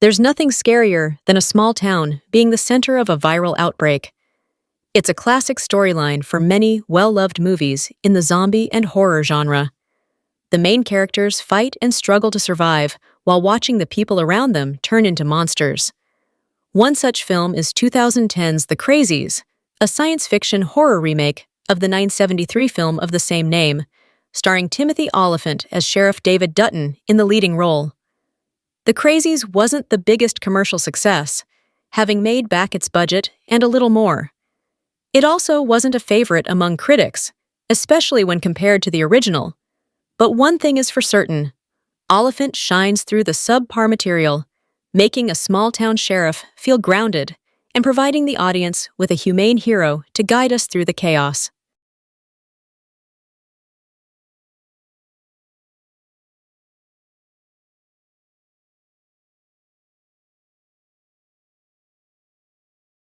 There's nothing scarier than a small town being the center of a viral outbreak. It's a classic storyline for many well-loved movies in the zombie and horror genre. The main characters fight and struggle to survive while watching the people around them turn into monsters. One such film is 2010's The Crazies, a science fiction horror remake of the 1973 film of the same name, starring Timothy Olyphant as Sheriff David Dutton in the leading role. The Crazies wasn't the biggest commercial success, having made back its budget and a little more. It also wasn't a favorite among critics, especially when compared to the original. But one thing is for certain: Olyphant shines through the subpar material, making a small-town sheriff feel grounded and providing the audience with a humane hero to guide us through the chaos.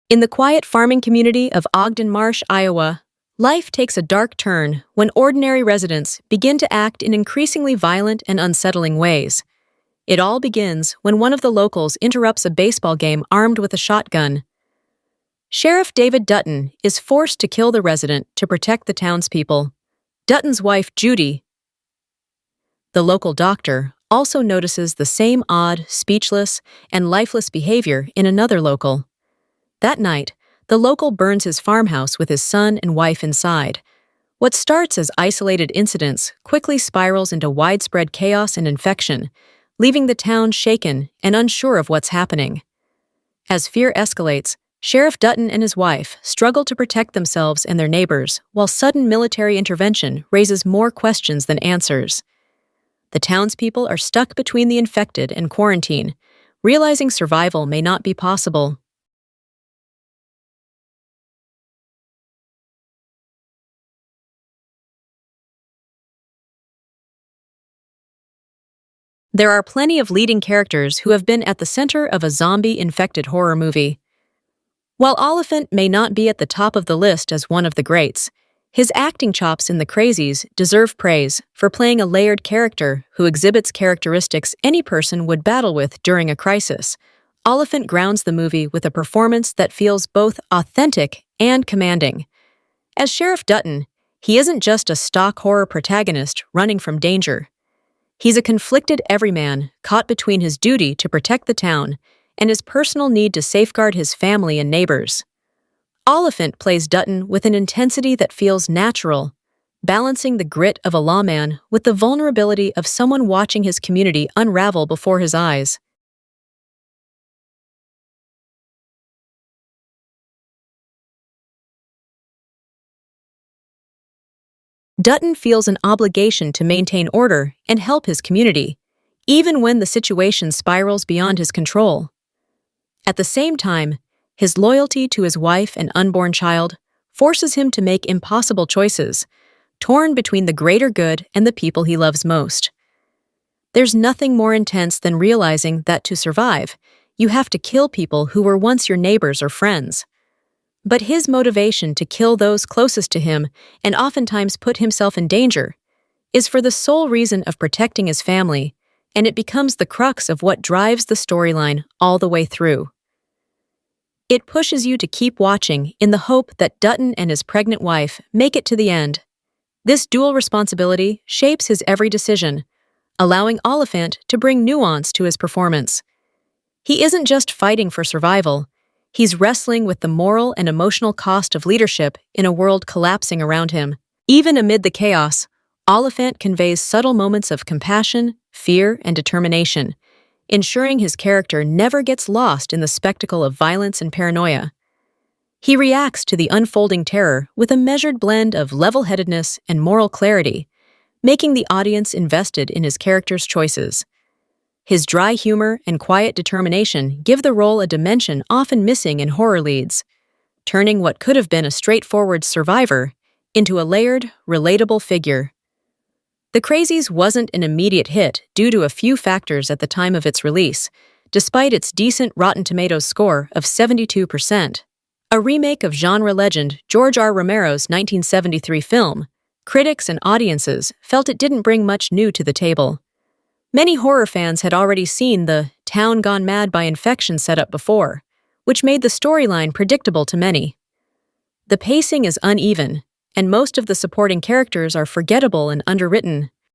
In the quiet farming community of Ogden, Marsh, Iowa, life takes a dark turn when ordinary residents begin to act in increasingly violent and unsettling ways. It all begins when one of the locals interrupts a baseball game armed with a shotgun. Sheriff David Dutton is forced to kill the resident to protect the townspeople. Dutton's wife, Judy, the local doctor, also notices the same odd, speechless, and lifeless behavior in another local. That night, the local burns his farmhouse with his son and wife inside. What starts as isolated incidents quickly spirals into widespread chaos and infection, leaving the town shaken and unsure of what's happening. As fear escalates, Sheriff Dutton and his wife struggle to protect themselves and their neighbors, while sudden military intervention raises more questions than answers. The townspeople are stuck between the infected and quarantine, realizing survival may not be possible. There are plenty of leading characters who have been at the center of a zombie-infected horror movie. While Olyphant may not be at the top of the list as one of the greats, his acting chops in The Crazies deserve praise for playing a layered character who exhibits characteristics any person would battle with during a crisis. Olyphant grounds the movie with a performance that feels both authentic and commanding. As Sheriff Dutton, he isn't just a stock horror protagonist running from danger. He's a conflicted everyman caught between his duty to protect the town and his personal need to safeguard his family and neighbors. Olyphant plays Dutton with an intensity that feels natural, balancing the grit of a lawman with the vulnerability of someone watching his community unravel before his eyes. Dutton feels an obligation to maintain order and help his community, even when the situation spirals beyond his control. At the same time, his loyalty to his wife and unborn child forces him to make impossible choices, torn between the greater good and the people he loves most. There's nothing more intense than realizing that to survive, you have to kill people who were once your neighbors or friends. But his motivation to kill those closest to him, and oftentimes put himself in danger, is for the sole reason of protecting his family, and it becomes the crux of what drives the storyline all the way through. It pushes you to keep watching in the hope that Dutton and his pregnant wife make it to the end. This dual responsibility shapes his every decision, allowing Olyphant to bring nuance to his performance. He isn't just fighting for survival. He's wrestling with the moral and emotional cost of leadership in a world collapsing around him. Even amid the chaos, Olyphant conveys subtle moments of compassion, fear, and determination, ensuring his character never gets lost in the spectacle of violence and paranoia. He reacts to the unfolding terror with a measured blend of level-headedness and moral clarity, making the audience invested in his character's choices. His dry humor and quiet determination give the role a dimension often missing in horror leads, turning what could have been a straightforward survivor into a layered, relatable figure. The Crazies wasn't an immediate hit due to a few factors at the time of its release, despite its decent Rotten Tomatoes score of 72%. A remake of genre legend George R. Romero's 1973 film, critics and audiences felt it didn't bring much new to the table. Many horror fans had already seen the town gone mad by infection setup before, which made the storyline predictable to many. The pacing is uneven, and most of the supporting characters are forgettable and underwritten,